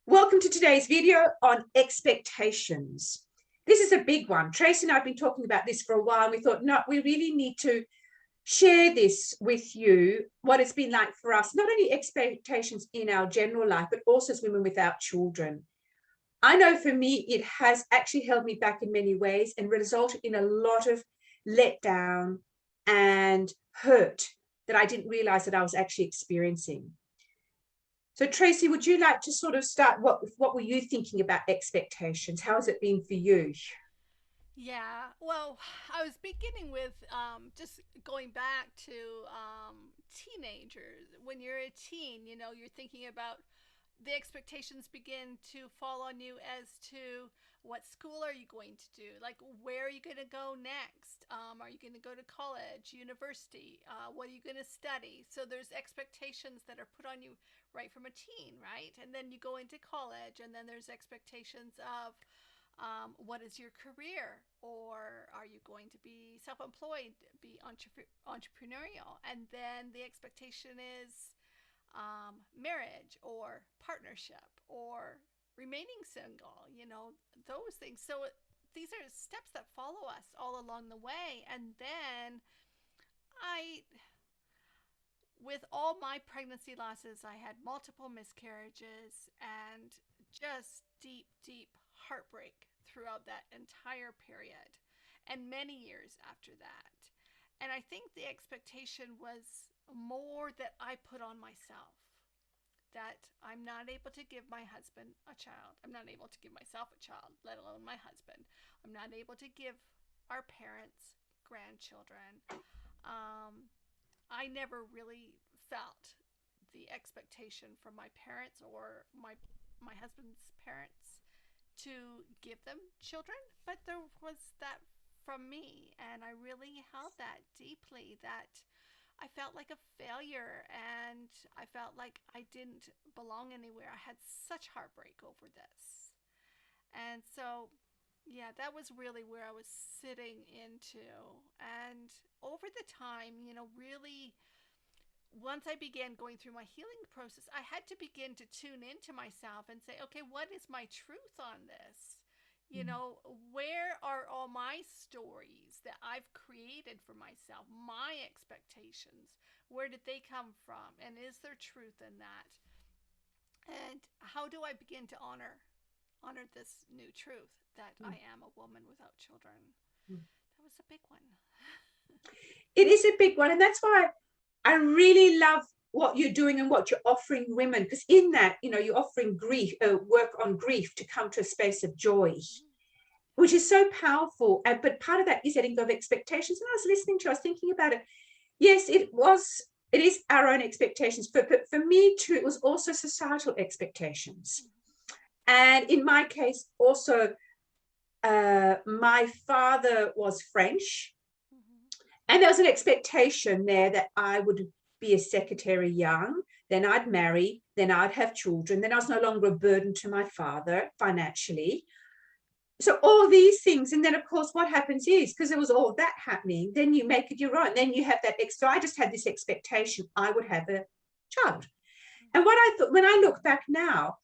Welcome to today's video on expectations. This is a big one. Tracy and I have been talking about this for a while, and we thought, no, we really need to share this with you, what it's been like for us, not only expectations in our general life, but also as women without children. I know for me, it has actually held me back in many ways and resulted in a lot of letdown and hurt that I didn't realize that I was actually experiencing. So Tracy, would you like to sort of start? What were you thinking about expectations? How has it been for you? Yeah, well, I was beginning with just going back to teenagers. When you're a teen, you're thinking about the expectations begin to fall on you as to what school are you going to do? Like, where are you going to go next? Are you going to go to college, university? What are you going to study? So there's expectations that are put on you right from a teen, right? And then you go into college, and then there's expectations of what is your career, or are you going to be self-employed, be entrepreneurial? And then the expectation is marriage or partnership or remaining single, those things. So these are steps that follow us all along the way. And then I, with all my pregnancy losses, I had multiple miscarriages and just deep, deep heartbreak throughout that entire period and many years after that. And I think the expectation was more that I put on myself, that I'm not able to give my husband a child. I'm not able to give myself a child, let alone my husband. I'm not able to give our parents grandchildren. I never really felt the expectation from my parents or my husband's parents to give them children, but there was that from me, and I really held that deeply, that I felt like a failure and I felt like I didn't belong anywhere. I had such heartbreak over this. And so, yeah, that was really where I was sitting into. And over the time, really, once I began going through my healing process, I had to begin to tune into myself and say, okay, what is my truth on this? Where are all my stories that I've created for myself, my expectations? Where did they come from? And is there truth in that? And how do I begin to honor this new truth that I am a woman without children? That was a big one. It is a big one, and that's why I really love what you're doing and what you're offering women, because in that, you're offering grief, work on grief to come to a space of joy, which is so powerful. But part of that is letting go of expectations. And I was listening to you, I was thinking about it. Yes, it is our own expectations, but for me too, it was also societal expectations. And in my case, also, my father was French, and there was an expectation there that I would be a secretary young, then I'd marry, then I'd have children, then I was no longer a burden to my father financially. So all these things, and then of course what happens is, because there was all that happening, then you make it your own, then you have that so I just had this expectation I would have a child. And what I thought, when I look back now,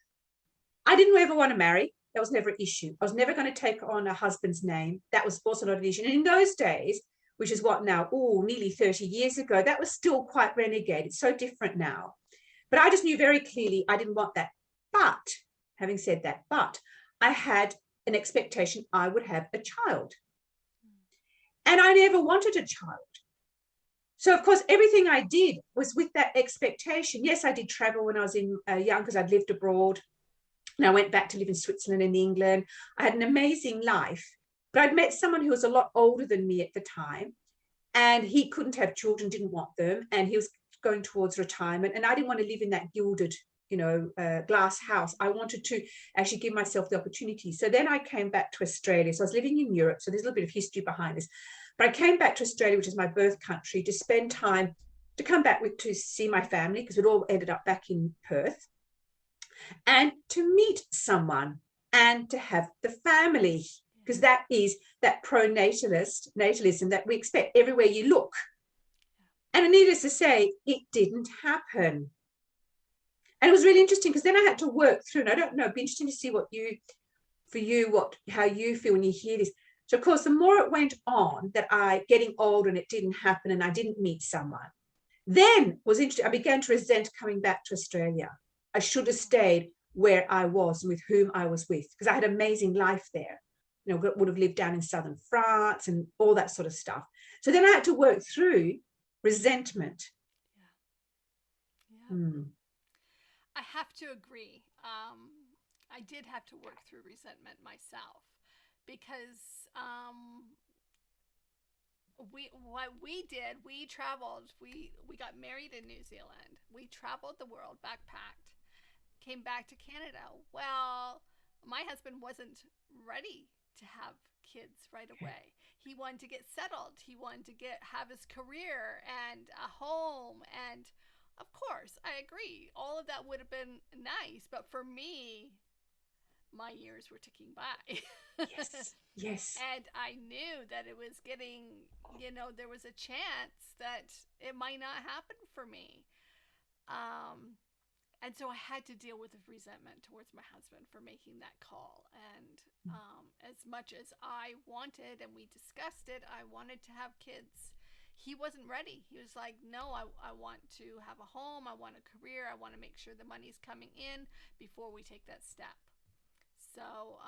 I didn't ever want to marry. That was never an issue. I was never going to take on a husband's name. That was also not an issue. And in those days, which is what now, nearly 30 years ago, that was still quite renegade. It's so different now. But I just knew very clearly I didn't want that. But having said that, I had an expectation I would have a child. And I never wanted a child. So, of course, everything I did was with that expectation. Yes, I did travel when I was young because I'd lived abroad. And I went back to live in Switzerland and England. I had an amazing life. But I'd met someone who was a lot older than me at the time, and he couldn't have children, didn't want them, and he was going towards retirement. And I didn't want to live in that gilded, glass house. I wanted to actually give myself the opportunity. So then I came back to Australia. So I was living in Europe. So there's a little bit of history behind this. But I came back to Australia, which is my birth country, to spend time, to come back to see my family, because we'd all ended up back in Perth, and to meet someone and to have the family, because that is that natalism that we expect everywhere you look. And needless to say, it didn't happen. And it was really interesting because then I had to work through, and I don't know, it'd be interesting to see how you feel when you hear this. So of course, the more it went on that I getting older and it didn't happen and I didn't meet someone, then was interesting. I began to resent coming back to Australia. I should have stayed where I was and with whom I was with, because I had an amazing life there. You know, would have lived down in southern France and all that sort of stuff. So then I had to work through resentment. Yeah. I have to agree. I did have to work through resentment myself because what we did, we traveled. We got married in New Zealand. We traveled the world, backpacked, came back to Canada. Well, my husband wasn't ready to have kids right away. He wanted to get settled. He wanted to have his career and a home. And of course, I agree. All of that would have been nice, but for me, my years were ticking by. Yes. Yes. And I knew that it was getting, there was a chance that it might not happen for me. And so I had to deal with the resentment towards my husband for making that call. And as much as I wanted, and we discussed it, I wanted to have kids. He wasn't ready. He was like, no, I want to have a home. I want a career. I want to make sure the money's coming in before we take that step. So,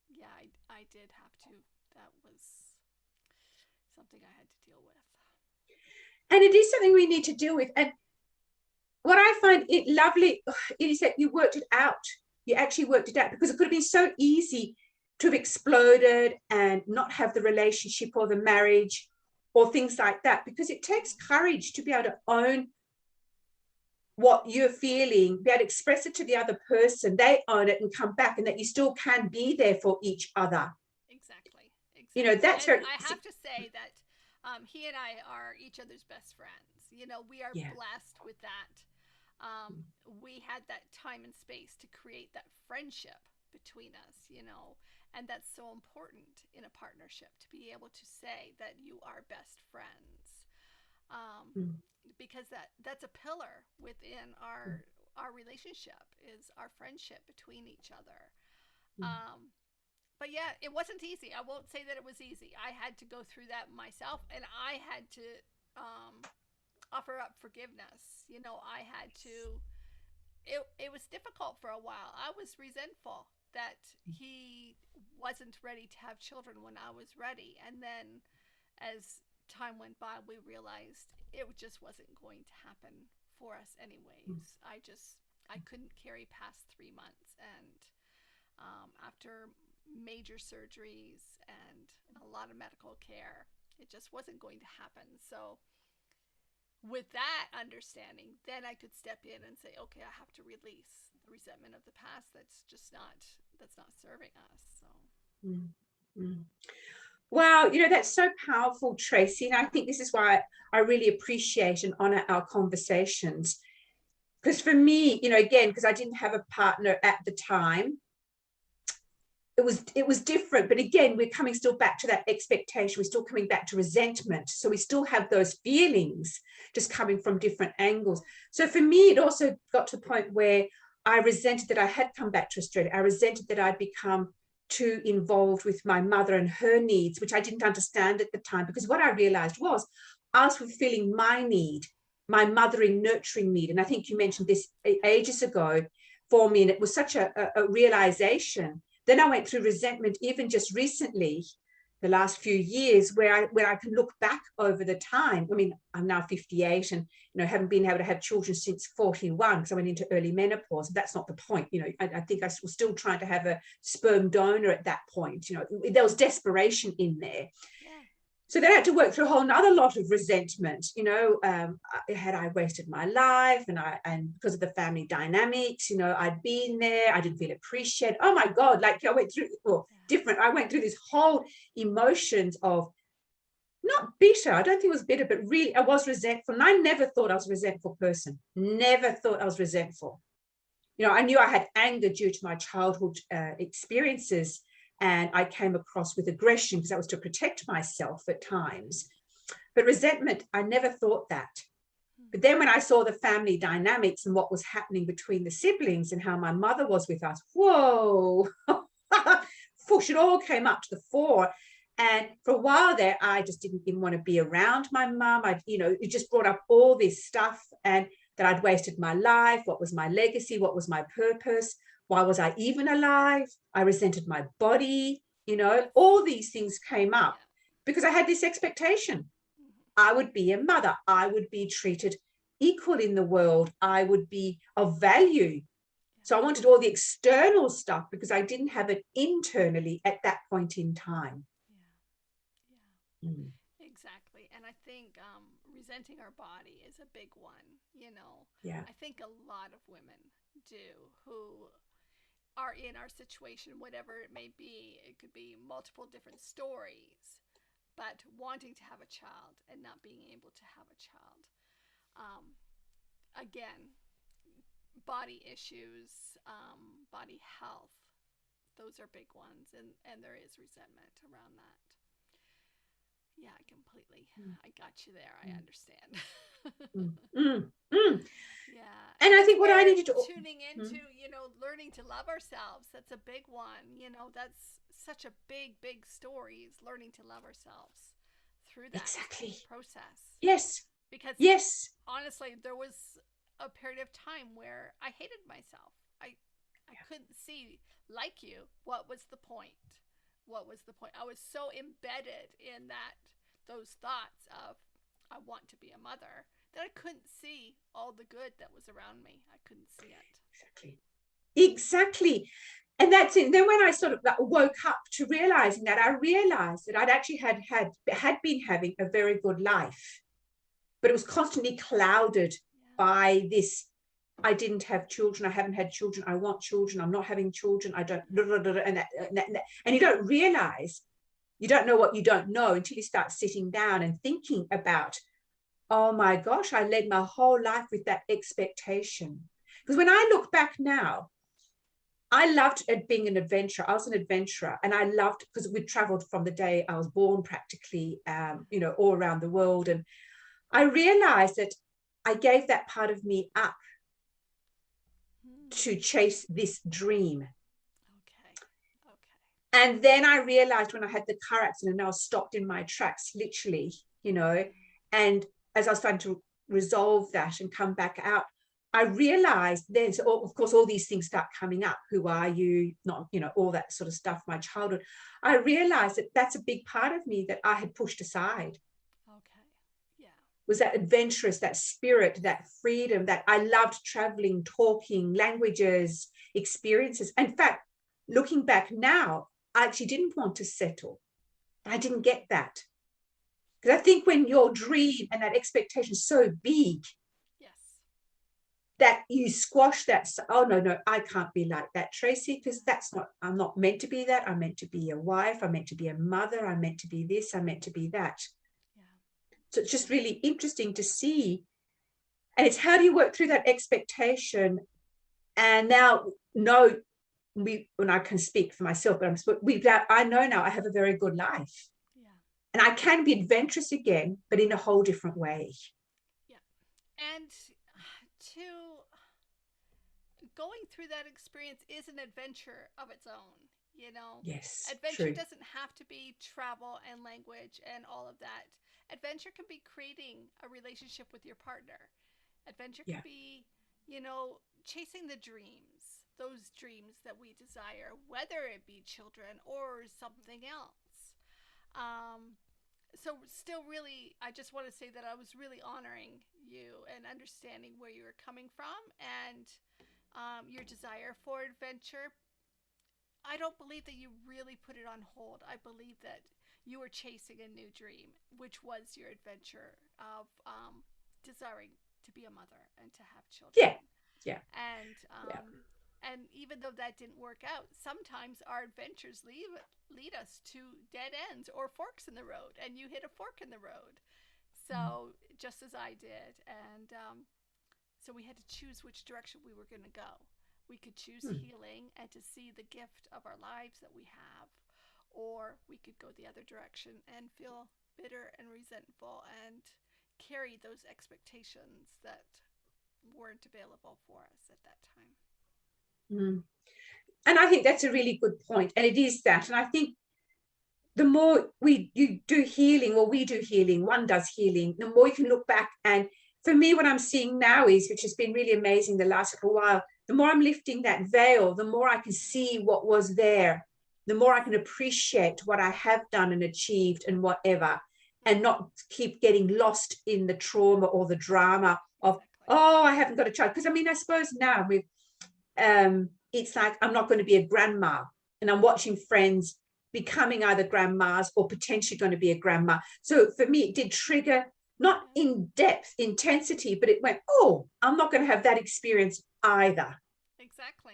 yeah, I did have to. That was something I had to deal with. And it is something we need to deal with. And what I find it lovely is that you worked it out. You actually worked it out, because it could have been so easy to have exploded and not have the relationship or the marriage or things like that, because it takes courage to be able to own what you're feeling, be able to express it to the other person, they own it and come back, and that you still can be there for each other. Exactly. You know, that's very. I have to say that he and I are each other's best friends. We are blessed with that. We had that time and space to create that friendship between us, and that's so important in a partnership, to be able to say that you are best friends. Because that's a pillar within our relationship, is our friendship between each other. But yeah, it wasn't easy. I won't say that it was easy. I had to go through that myself, and I had to offer up forgiveness. I had to. It was difficult for a while. I was resentful that he wasn't ready to have children when I was ready, and then as time went by, we realized it just wasn't going to happen for us anyways. I couldn't carry past 3 months, and after major surgeries and a lot of medical care, it just wasn't going to happen. So with that understanding, then I could step in and say, okay, I have to release the resentment of the past that's not serving us. So Wow, that's so powerful, Tracey. And I think this is why I really appreciate and honor our conversations. Because for me, again, because I didn't have a partner at the time, it was different. But again, we're coming still back to that expectation. We're still coming back to resentment. So we still have those feelings, just coming from different angles. So for me, it also got to the point where I resented that I had come back to Australia. I resented that I'd become too involved with my mother and her needs, which I didn't understand at the time, because what I realized was I was fulfilling my need, my mothering, nurturing need. And I think you mentioned this ages ago for me, and it was such a realization. Then I went through resentment, even just recently, the last few years, where I can look back over the time. I mean, I'm now 58 and, haven't been able to have children since 41, because I went into early menopause. That's not the point. I think I was still trying to have a sperm donor at that point. There was desperation in there. So then I had to work through a whole nother lot of resentment. Had I wasted my life, and because of the family dynamics, I'd been there, I didn't feel appreciated. Oh my God, I went through this whole emotions of not bitter. I don't think it was bitter, but really I was resentful. And I never thought I was a resentful person. Never thought I was resentful. I knew I had anger due to my childhood experiences. And I came across with aggression because that was to protect myself at times. But resentment, I never thought that. But then when I saw the family dynamics and what was happening between the siblings and how my mother was with us, whoa, it all came up to the fore. And for a while there, I just didn't even want to be around my mum. It just brought up all this stuff, and that I'd wasted my life. What was my legacy? What was my purpose? Why was I even alive? I resented my body. All these things came up Yeah. because I had this expectation. I would be a mother. I would be treated equal in the world. I would be of value. So I wanted all the external stuff because I didn't have it internally at that point in time. Yeah. Mm. Yeah. Exactly. And I think resenting our body is a big one. Yeah. I think a lot of women do who are in our situation, whatever it may be. It could be multiple different stories, but wanting to have a child and not being able to have a child. Again, body issues, body health, those are big ones, and there is resentment around that. Yeah, I got you there. I understand. Mm. Mm. Mm. Yeah, And and I that's think what I where needed to. tuning into, Mm. learning to love ourselves, that's a big one. That's such a big, big story, is learning to love ourselves through that Exactly. process. Yes. Because Yes. honestly, there was a period of time where I hated myself. I couldn't see, like you, what was the point? What was the point? I was so embedded in those thoughts of I want to be a mother, that I couldn't see all the good that was around me. I couldn't see it. Exactly. Exactly. And that's it. Then when I sort of woke up to realizing that, I realized that I'd actually had been having a very good life, but it was constantly clouded Yeah. by this. I didn't have children. I haven't had children. I want children. I'm not having children. I don't. And you don't realize, you don't know what you don't know until you start sitting down and thinking about, oh my gosh, I led my whole life with that expectation. Because when I look back now, I loved being an adventurer. I was an adventurer, and I loved, because we traveled from the day I was born practically, all around the world. And I realized that I gave that part of me up to chase this dream. Okay. Okay. And then I realized when I had the car accident, I was stopped in my tracks, literally, and as I was trying to resolve that and come back out, I realized then, so of course, all these things start coming up. Who are you? Not, all that sort of stuff, my childhood. I realized that that's a big part of me that I had pushed aside, Okay. Yeah. was that adventurous, that spirit, that freedom, that I loved traveling, talking, languages, experiences. In fact, looking back now, I actually didn't want to settle. I didn't get that. Because I think when your dream and that expectation is so big, Yes. that you squash that. Oh, no, I can't be like that, Tracey, because I'm not meant to be that. I'm meant to be a wife. I'm meant to be a mother. I'm meant to be this. I'm meant to be that. Yeah. So it's just really interesting to see. And it's, how do you work through that expectation? And now, no, when I can speak for myself, but I know now I have a very good life. Yeah. And I can be adventurous again, but in a whole different way. Yeah. And to going through that experience is an adventure of its own. You know, Yes, adventure true. doesn't have to be travel and language and all of that. Adventure can be creating a relationship with your partner. Adventure can Yeah. be, chasing the dreams, those dreams that we desire, whether it be children or something else. Um, so still really, I just want to say that I was really honoring you and understanding where you were coming from, and your desire for adventure. I don't believe that you really put it on hold. I believe that you were chasing a new dream, which was your adventure of desiring to be a mother and to have children. Yeah. Yeah. And Yeah. and even though that didn't work out, sometimes our adventures lead us to dead ends or forks in the road, and you hit a fork in the road. So just as I did, and so we had to choose which direction we were going to go. We could choose Mm. healing and to see the gift of our lives that we have, or we could go the other direction and feel bitter and resentful and carry those expectations that weren't available for us at that time. Mm. And I think that's a really good point. And it is that. And I think the more you do healing, or we do healing, one does healing, the more you can look back. And for me, what I'm seeing now is, which has been really amazing the last little while, the more I'm lifting that veil, the more I can see what was there, the more I can appreciate what I have done and achieved and whatever, and not keep getting lost in the trauma or the drama of, oh, I haven't got a child. Because I mean, I suppose now with it's like I'm not going to be a grandma, and I'm watching friends becoming either grandmas or potentially going to be a grandma. So for me, it did trigger, not in depth intensity, but it went, oh, I'm not going to have that experience either. Exactly.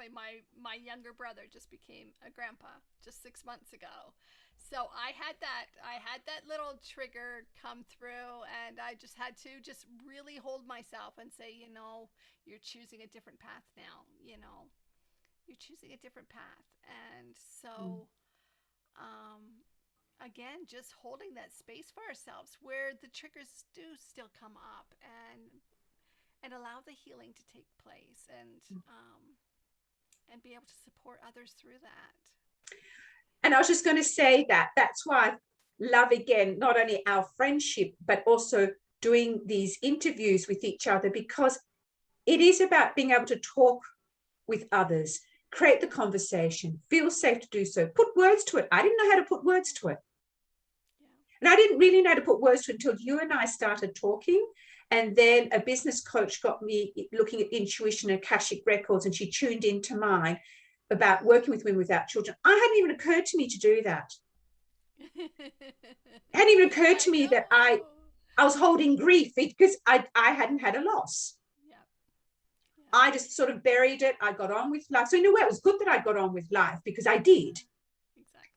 My younger brother just became a grandpa just 6 months ago. So I had that little trigger come through, and I just had to just really hold myself and say, you're choosing a different path now, you're choosing a different path. And so again, just holding that space for ourselves where the triggers do still come up, and allow the healing to take place, and be able to support others through that. And I was just going to say that's why I love, again, not only our friendship, but also doing these interviews with each other, because it is about being able to talk with others, create the conversation, feel safe to do so, put words to it. I didn't know how to put words to it. And I didn't really know how to put words to it until you and I started talking. And then a business coach got me looking at intuition and Akashic records, and she tuned into mine about working with women without children. I hadn't even occurred to me to do that. It hadn't even occurred to me that I was holding grief because I hadn't had a loss. I just sort of buried it. I got on with life. So in a way, it was good that I got on with life, because I did.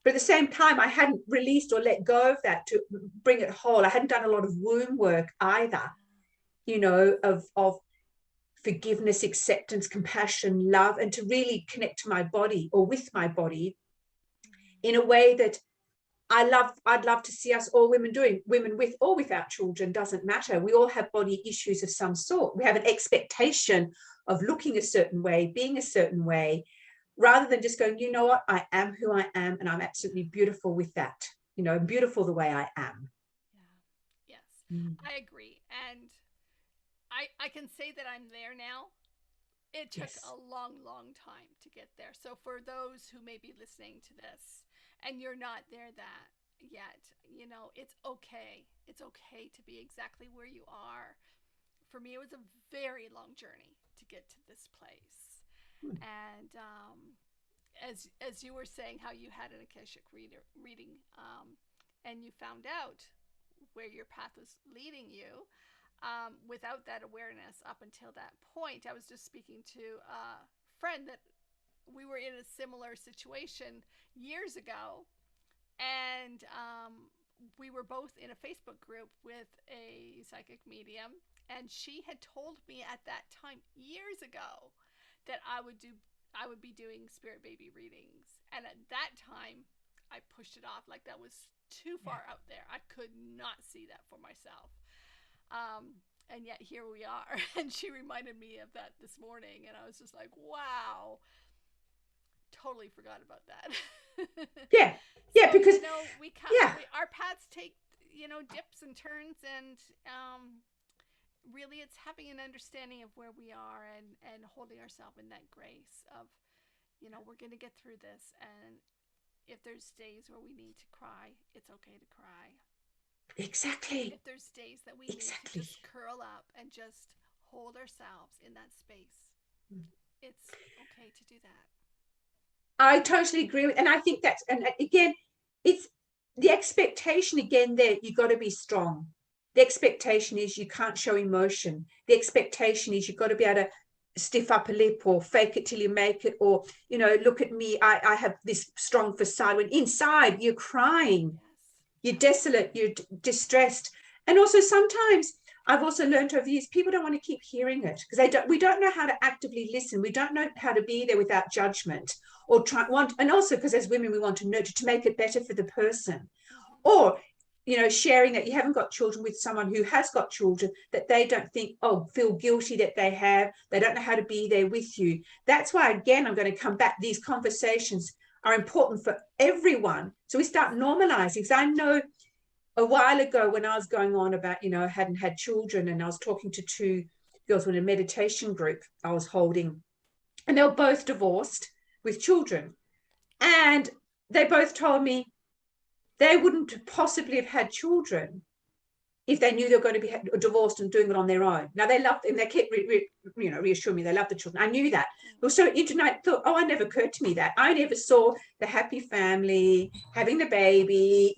But at the same time, I hadn't released or let go of that to bring it whole. I hadn't done a lot of womb work either, of forgiveness, acceptance, compassion, love, and to really connect to my body, or with my body, in a way that I'd love to see us all women doing. Women with or without children, doesn't matter. We all have body issues of some sort. We have an expectation of looking a certain way, being a certain way, rather than just going, you know what, I am who I am, and I'm absolutely beautiful with that. Beautiful the way I am. Yeah. Yes. I agree. And I can say that I'm there now. It took a long, long time to get there. So for those who may be listening to this and you're not there yet, it's okay. It's okay to be exactly where you are. For me, it was a very long journey to get to this place. And as you were saying, how you had an Akashic reading, and you found out where your path was leading you, without that awareness up until that point. I was just speaking to a friend that we were in a similar situation years ago, and we were both in a Facebook group with a psychic medium, and she had told me at that time years ago that I would be doing spirit baby readings, and at that time I pushed it off like that was too far out there. I could not see that for myself. And yet here we are. And she reminded me of that this morning, and I was just like, wow, totally forgot about that. Yeah. So, because our paths take dips and turns, and really it's having an understanding of where we are, and holding ourselves in that grace of we're going to get through this, and if there's days where we need to cry, it's okay to cry. Exactly. If there's days that we need to just curl up and just hold ourselves in that space, it's okay to do that. I totally agree with, and I think that's, and again, it's the expectation again there, you got to be strong. The expectation is you can't show emotion. The expectation is you've got to be able to stiff up a lip, or fake it till you make it, or look at me, I have this strong facade, when inside you're crying. You're desolate, you're distressed. And also sometimes I've also learned over years, people don't want to keep hearing it, because we don't know how to actively listen. We don't know how to be there without judgment, and also because as women we want to nurture to make it better for the person. Or sharing that you haven't got children with someone who has got children, that they don't think, oh, feel guilty that they don't know how to be there with you. That's why, again, I'm going to come back. These conversations are important for everyone. So we start normalizing. Because I know a while ago when I was going on about, I hadn't had children, and I was talking to two girls in a meditation group I was holding, and they were both divorced with children. And they both told me they wouldn't possibly have had children if they knew they were going to be divorced and doing it on their own. Now, they loved them. They kept reassuring me they loved the children. I knew that. It was so interesting. I thought, oh, it never occurred to me that. I never saw the happy family having the baby,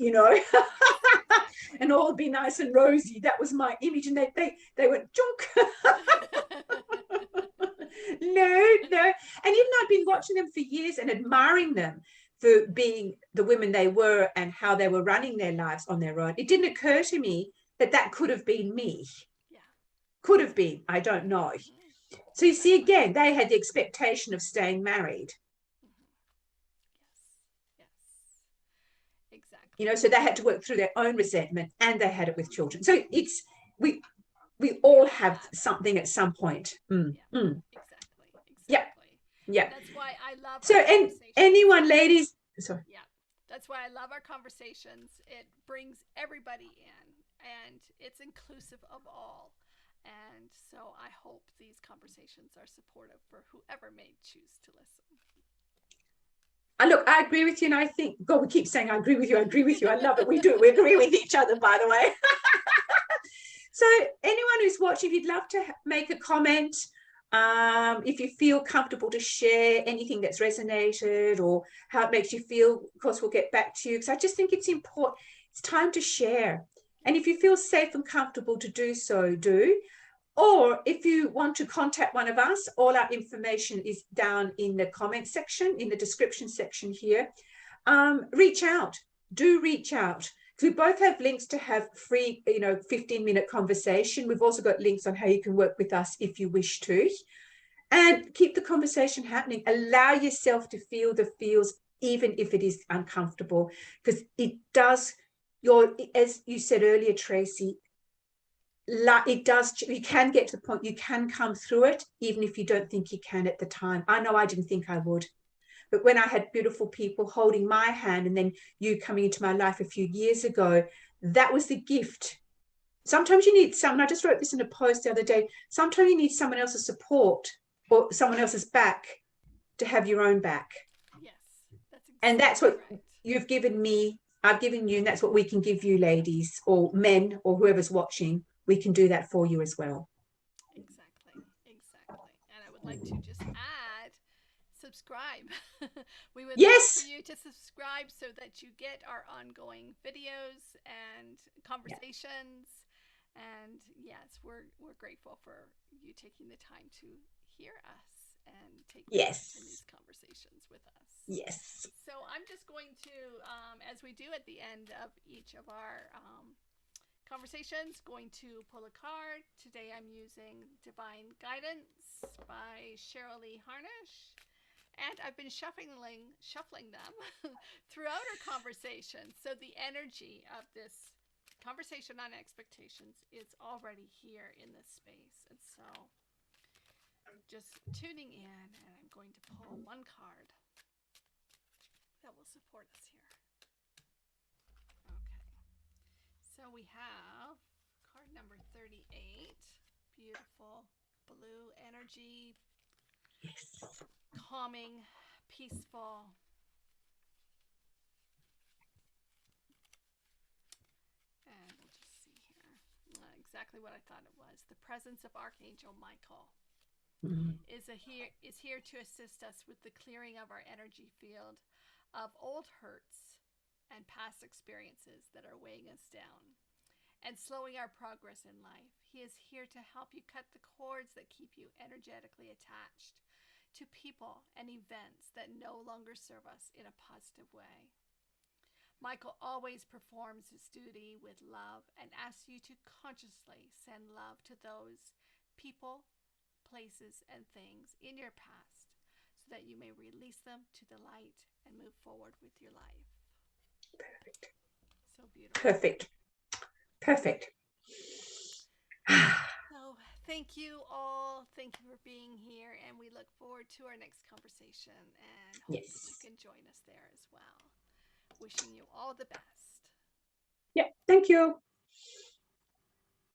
and all be nice and rosy. That was my image. And they went, junk. No. And even I'd been watching them for years and admiring them for being the women they were and how they were running their lives on their own. It didn't occur to me that could have been me. Yeah. Could have been. I don't know. Mm-hmm. So you see, again, they had the expectation of staying married. Mm-hmm. Yes. Exactly. So they had to work through their own resentment, and they had it with children. So it's we all have something at some point. Yeah. Exactly. Yeah. Yeah. That's why I love so and anyone, ladies. Sorry. Yeah. That's why I love our conversations. It brings everybody in, and it's inclusive of all. And so I hope these conversations are supportive for whoever may choose to listen. Look, I agree with you, and I think, God, we keep saying, I agree with you, I agree with you. I love it. We do. We agree with each other, by the way. So anyone who's watching, if you'd love to make a comment, if you feel comfortable to share anything that's resonated or how it makes you feel, of course, we'll get back to you, because I just think it's important. It's time to share. And if you feel safe and comfortable to do so, do. Or if you want to contact one of us, all our information is down in the comment section, in the description section here. Reach out. Do reach out. We both have links to have free, 15-minute conversation. We've also got links on how you can work with us if you wish to. And keep the conversation happening. Allow yourself to feel the feels, even if it is uncomfortable, because it does, as you said earlier, Tracey, it does, you can get to the point, you can come through it, even if you don't think you can at the time. I know I didn't think I would. But when I had beautiful people holding my hand, and then you coming into my life a few years ago, that was the gift. Sometimes you need someone, I just wrote this in a post the other day, sometimes you need someone else's support or someone else's back to have your own back. Yes, that's exactly and that's what right. You've given me, I've given you, and that's what we can give you, ladies or men or whoever's watching. We can do that for you as well. Exactly. And I would like to just add subscribe. We would love for Yes. you to subscribe so that you get our ongoing videos and conversations. And yes, we're grateful for you taking the time to hear us and take part in these Yes. conversations with us. Yes. So I'm just going to, as we do at the end of each of our conversations, going to pull a card. Today I'm using Divine Guidance by Cheryl Lee Harnish. And I've been shuffling them throughout our conversation. So the energy of this conversation on expectations is already here in this space. And so I'm just tuning in, and I'm going to pull one card that will support us here. Okay. So we have card number 38. Beautiful blue energy. Yes. Calming, peaceful. And we'll just see here. Exactly what I thought it was. The presence of Archangel Michael is here to assist us with the clearing of our energy field of old hurts and past experiences that are weighing us down and slowing our progress in life. He is here to help you cut the cords that keep you energetically attached to people and events that no longer serve us in a positive way. Michael always performs his duty with love and asks you to consciously send love to those people, places, and things in your past so that you may release them to the light and move forward with your life. Perfect. So beautiful. Perfect. Perfect. So thank you all. Thank you for being here. And we look forward to our next conversation and hope that you Yes. can join us there as well. Wishing you all the best. Yeah. Thank you.